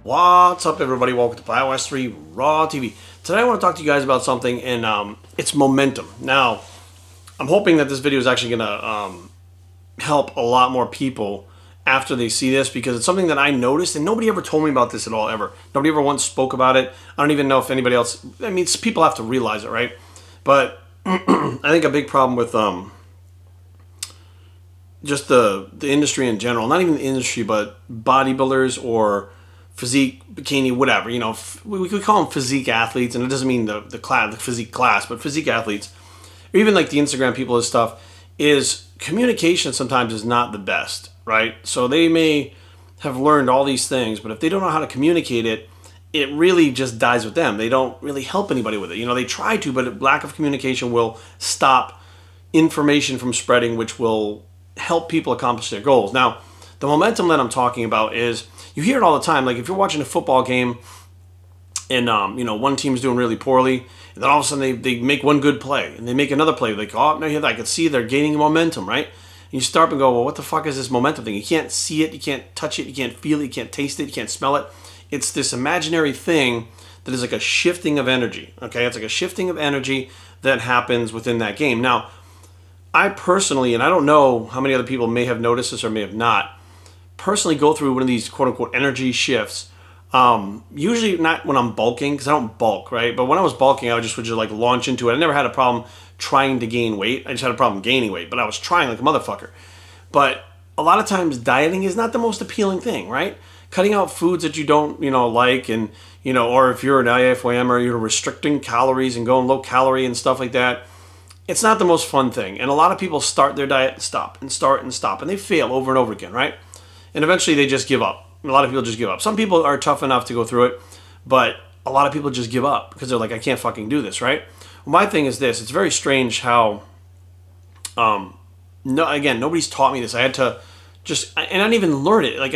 What's up, everybody? Welcome to iOS 3 Raw TV. Today I want to talk to you guys about something, and it's momentum. Now, I'm hoping that this video is actually going to help a lot more people after they see this, because it's something that I noticed, and nobody ever told me about this at all, ever. Nobody ever once spoke about it. I don't even know if anybody else... I mean, people have to realize it, right? But I think a big problem with just the industry in general, not even the industry, but bodybuilders or physique, bikini, whatever, you know, we call them physique athletes, and it doesn't mean the physique class, but physique athletes, or even like the Instagram people and stuff, is communication sometimes is not the best, right? So they may have learned all these things, but if they don't know how to communicate it, it really just dies with them. They don't really help anybody with it. You know, they try to, but lack of communication will stop information from spreading, which will help people accomplish their goals. Now, the momentum that I'm talking about is, you hear it all the time. Like if you're watching a football game and, you know, one team's doing really poorly, and then all of a sudden they make one good play, and they make another play. Like, oh, no, I can see they're gaining momentum, right? And you start and go, well, what the fuck is this momentum thing? You can't see it, you can't touch it, you can't feel it, you can't taste it, you can't smell it. It's this imaginary thing that is like a shifting of energy, okay? It's like a shifting of energy that happens within that game. Now, I personally, and I don't know how many other people may have noticed this or may have not, personally go through one of these quote-unquote energy shifts. Usually not when I'm bulking, because I don't bulk, right? But when I was bulking, I would just like launch into it. I never had a problem trying to gain weight. I just had a problem gaining weight, but I was trying like a motherfucker. But a lot of times dieting is not the most appealing thing, right? Cutting out foods that you don't, you know, like, and, you know, or if you're an IFYM or you're restricting calories and going low calorie and stuff like that, it's not the most fun thing. And a lot of people start their diet and stop and start and stop, and they fail over and over again, right? And eventually they just give up. A lot of people just give up. Some people are tough enough to go through it, but a lot of people just give up because they're like, I can't fucking do this, right? Well, my thing is this. It's very strange how, again, nobody's taught me this. I had to just, and I didn't even learn it. Like,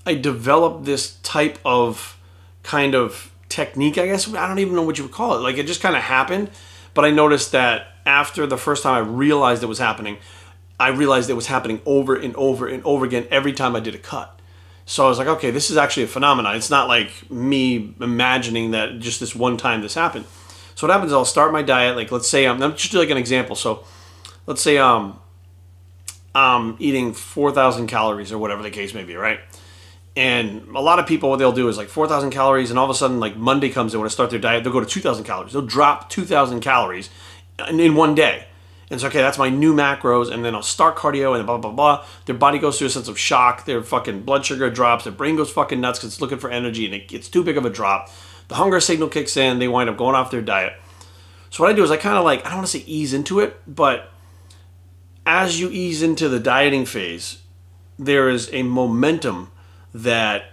I developed this type of kind of technique, I guess. I don't even know what you would call it. Like, it just kind of happened. But I noticed that after the first time I realized it was happening, I realized it was happening over and over and over again every time I did a cut. So I was like, okay, this is actually a phenomenon. It's not like me imagining that just this one time this happened. So what happens is I'll start my diet, like let's say, I'm just do like an example. So let's say I'm eating 4,000 calories or whatever the case may be, right? And a lot of people, what they'll do is like 4,000 calories, and all of a sudden like Monday comes, they want to start their diet, they'll go to 2,000 calories. They'll drop 2,000 calories in one day. And it's okay, that's my new macros, and then I'll start cardio, and blah, blah, blah. Their body goes through a sense of shock. Their fucking blood sugar drops. Their brain goes fucking nuts because it's looking for energy, and it's too big of a drop. The hunger signal kicks in. They wind up going off their diet. So what I do is I kind of like, I don't want to say ease into it, but as you ease into the dieting phase, there is a momentum that,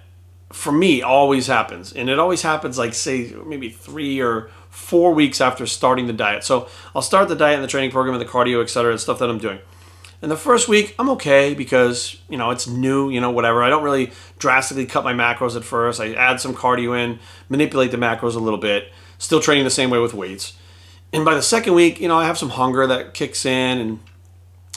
for me, always happens. And it always happens like, say, maybe 3 or 4 weeks after starting the diet. So I'll start the diet and the training program and the cardio, etc., and stuff that I'm doing. And the first week, I'm okay because, you know, it's new, you know, whatever. I don't really drastically cut my macros at first. I add some cardio in, manipulate the macros a little bit, still training the same way with weights. And by the second week, you know, I have some hunger that kicks in and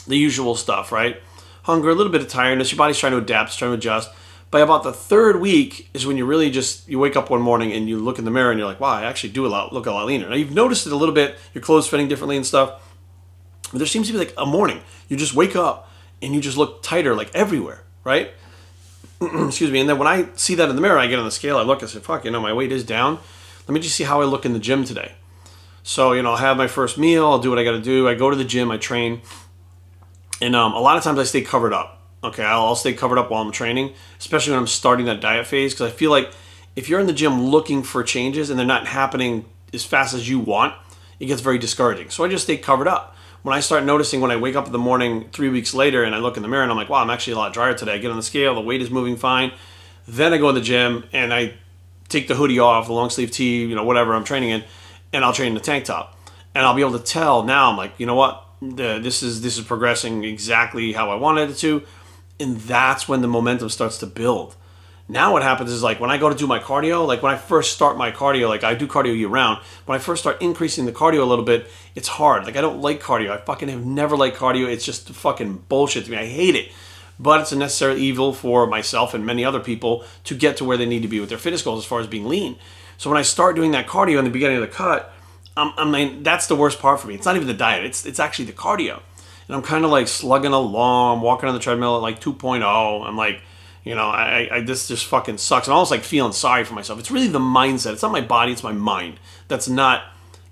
the usual stuff, right? Hunger, a little bit of tiredness. Your body's trying to adapt, it's trying to adjust. By about the third week is when you really just, you wake up one morning and you look in the mirror and you're like, wow, I actually do look a lot leaner. Now you've noticed it a little bit, your clothes fitting differently and stuff, but there seems to be like a morning. You just wake up and you just look tighter like everywhere, right? Excuse me. And then when I see that in the mirror, I get on the scale, I look, I say, fuck, you know, my weight is down. Let me just see how I look in the gym today. So, you know, I'll have my first meal, I'll do what I gotta do, I go to the gym, I train, and a lot of times I stay covered up. Okay, I'll stay covered up while I'm training, especially when I'm starting that diet phase, because I feel like if you're in the gym looking for changes and they're not happening as fast as you want, it gets very discouraging. So I just stay covered up. When I start noticing, when I wake up in the morning 3 weeks later and I look in the mirror and I'm like, wow, I'm actually a lot drier today. I get on the scale, the weight is moving fine. Then I go in the gym and I take the hoodie off, the long sleeve tee, you know, whatever I'm training in, and I'll train in the tank top. And I'll be able to tell now, I'm like, you know what, this is progressing exactly how I wanted it to. And that's when the momentum starts to build. Now what happens is, like, when I go to do my cardio, like when I first start my cardio, like I do cardio year round, when I first start increasing the cardio a little bit, it's hard. Like, I don't like cardio. I fucking have never liked cardio. It's just fucking bullshit to me. I hate it. but it's a necessary evil for myself and many other people to get to where they need to be with their fitness goals as far as being lean. So when I start doing that cardio in the beginning of the cut, I mean, that's the worst part for me. It's not even the diet. It's actually the cardio. And I'm kind of like slugging along. I'm walking on the treadmill at like 2.0. I'm like, you know, this just fucking sucks. I'm almost like feeling sorry for myself. It's really the mindset. It's not my body. It's my mind that's not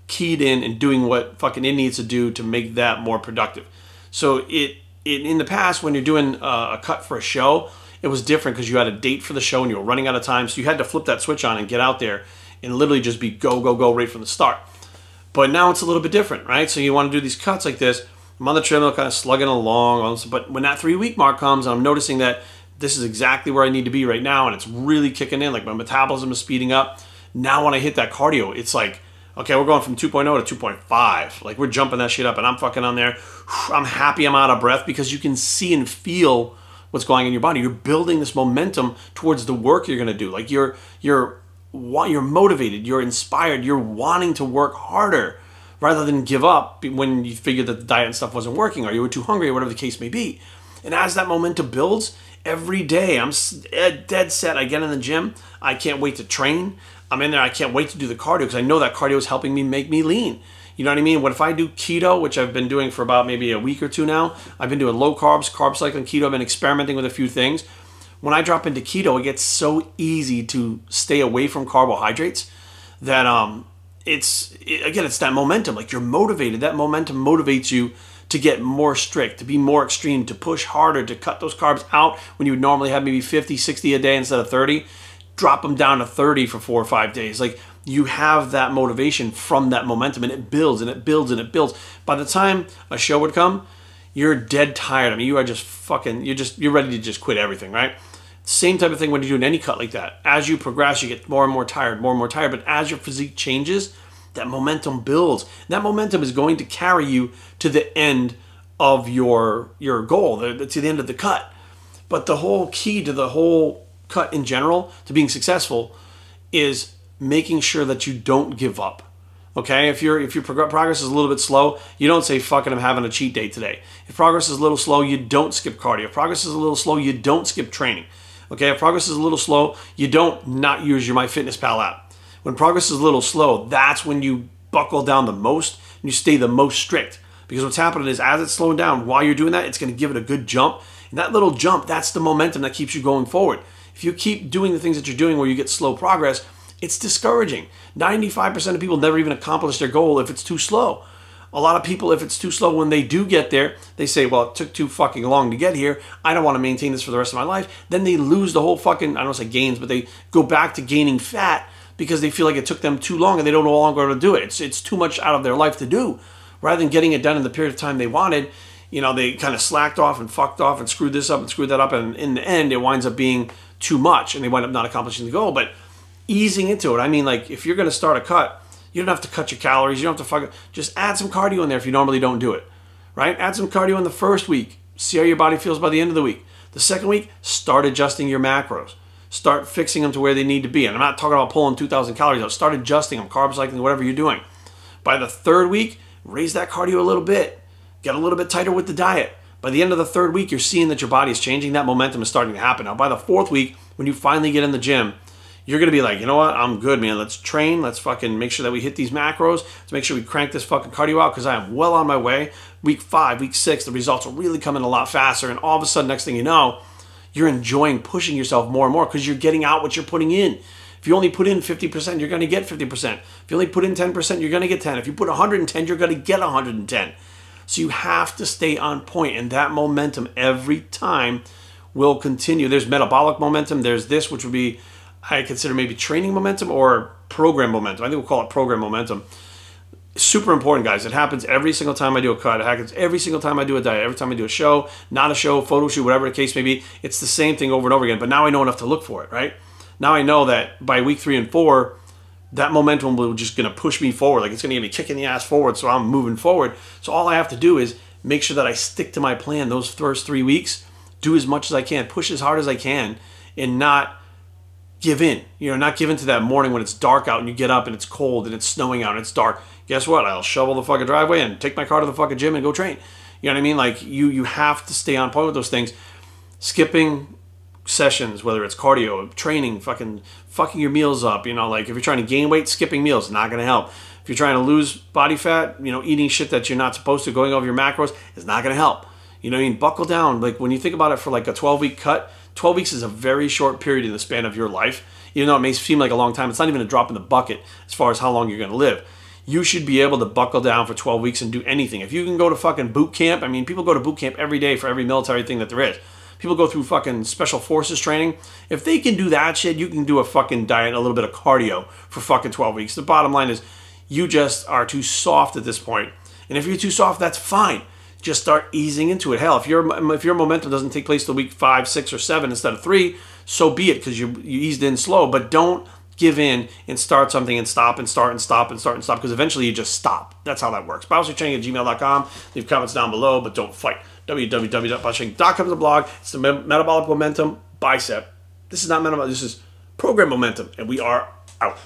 keyed in and doing what fucking it needs to do to make that more productive. So in the past, when you're doing a cut for a show, it was different because you had a date for the show and you were running out of time. So you had to flip that switch on and get out there and literally just be go, go, go right from the start. But now it's a little bit different, right? So you want to do these cuts like this. I'm on the treadmill kind of slugging along. But when that 3-week mark comes, and I'm noticing that this is exactly where I need to be right now, and it's really kicking in, like my metabolism is speeding up. Now when I hit that cardio, it's like, okay, we're going from 2.0 to 2.5. Like we're jumping that shit up, and I'm fucking on there. I'm happy I'm out of breath because you can see and feel what's going on in your body. You're building this momentum towards the work you're going to do. Like you're motivated, you're inspired, you're wanting to work harder rather than give up when you figured that the diet and stuff wasn't working or you were too hungry or whatever the case may be. And as that momentum builds, every day I'm dead set. I get in the gym. I can't wait to train. I'm in there. I can't wait to do the cardio because I know that cardio is helping me make me lean. You know what I mean? What if I do keto, which I've been doing for about maybe a week or two now? I've been doing low carbs, carb cycling, keto. I've been experimenting with a few things. When I drop into keto, it gets so easy to stay away from carbohydrates that it's that momentum. Like you're motivated. That momentum motivates you to get more strict, to be more extreme, to push harder, to cut those carbs out when you would normally have maybe 50, 60 a day instead of 30. Drop them down to 30 for 4 or 5 days. Like you have that motivation from that momentum, and it builds and it builds and it builds. By the time a show would come, you're dead tired. I mean, you are just fucking, you're ready to just quit everything, right? Same type of thing when you're doing any cut like that. As you progress, you get more and more tired, more and more tired. But as your physique changes, that momentum builds. That momentum is going to carry you to the end of your goal, to the end of the cut. But the whole key to the whole cut in general, to being successful, is making sure that you don't give up. Okay, if your progress is a little bit slow, you don't say, fuck it, I'm having a cheat day today. If progress is a little slow, you don't skip cardio. If progress is a little slow, you don't skip training. Okay, if progress is a little slow, you don't not use your MyFitnessPal app. When progress is a little slow, that's when you buckle down the most and you stay the most strict. Because what's happening is as it's slowing down, while you're doing that, it's going to give it a good jump. And that little jump, that's the momentum that keeps you going forward. If you keep doing the things that you're doing where you get slow progress, it's discouraging. 95% of people never even accomplish their goal if it's too slow. A lot of people, if it's too slow, when they do get there, they say, well, it took too fucking long to get here. I don't want to maintain this for the rest of my life. Then they lose the whole fucking, I don't want to say gains, but they go back to gaining fat because they feel like it took them too long and they don't no longer to do it. It's too much out of their life to do. Rather than getting it done in the period of time they wanted, you know, they kind of slacked off and fucked off and screwed this up and screwed that up. And in the end, it winds up being too much and they wind up not accomplishing the goal. But easing into it, I mean, like if you're going to start a cut, you don't have to cut your calories. You don't have to fucking, just add some cardio in there if you normally don't do it, right? Add some cardio in the first week. See how your body feels by the end of the week. The second week, start adjusting your macros. Start fixing them to where they need to be. And I'm not talking about pulling 2,000 calories out. Start adjusting them, carb cycling, whatever you're doing. By the third week, raise that cardio a little bit. Get a little bit tighter with the diet. By the end of the third week, you're seeing that your body is changing. That momentum is starting to happen. Now, by the fourth week, when you finally get in the gym, you're going to be like, you know what? I'm good, man. Let's train. Let's fucking make sure that we hit these macros. Let's make sure we crank this fucking cardio out because I am well on my way. Week 5, week 6, the results will really come in a lot faster. And all of a sudden, next thing you know, you're enjoying pushing yourself more and more because you're getting out what you're putting in. If you only put in 50%, you're going to get 50%. If you only put in 10%, you're going to get 10. If you put 110, you're going to get 110. So you have to stay on point, and that momentum every time will continue. There's metabolic momentum. There's this, which would be, I consider maybe training momentum or program momentum. I think we'll call it program momentum. Super important, guys. It happens every single time I do a cut. It happens every single time I do a diet, every time I do a show, not a show, photo shoot, whatever the case may be. It's the same thing over and over again, but now I know enough to look for it, right? Now I know that by week 3 and 4, that momentum will just going to push me forward. Like it's going to give me kicking the ass forward, so I'm moving forward. So all I have to do is make sure that I stick to my plan those first 3 weeks, do as much as I can, push as hard as I can, and not give in. You know, not give in to that morning when it's dark out and you get up and it's cold and it's snowing out and it's dark. Guess what? I'll shovel the fucking driveway and take my car to the fucking gym and go train. You know what I mean? Like you have to stay on point with those things. skipping sessions, whether it's cardio, training, fucking your meals up, you know, like if you're trying to gain weight, skipping meals is not going to help. If you're trying to lose body fat, you know, eating shit that you're not supposed to, going over your macros is not going to help. You know what I mean? Buckle down. Like when you think about it for like a 12-week cut, 12 weeks is a very short period in the span of your life. Even though it may seem like a long time, it's not even a drop in the bucket as far as how long you're going to live. You should be able to buckle down for 12 weeks and do anything. If you can go to fucking boot camp, I mean, people go to boot camp every day for every military thing that there is. People go through fucking special forces training. If they can do that shit, you can do a fucking diet and a little bit of cardio for fucking 12 weeks. The bottom line is you just are too soft at this point. And if you're too soft, that's fine. Just start easing into it. Hell, if your momentum doesn't take place till week 5, 6, or 7 instead of 3, so be it, because you eased in slow. But don't give in and start something and stop and start and stop and start and stop, because eventually you just stop. That's how that works. BioShakeTraining@gmail.com. Leave comments down below, but don't fight. www.bioshake.com is the blog. It's the Metabolic Momentum Bicep. This is not metabolic. This is Program Momentum, and we are out.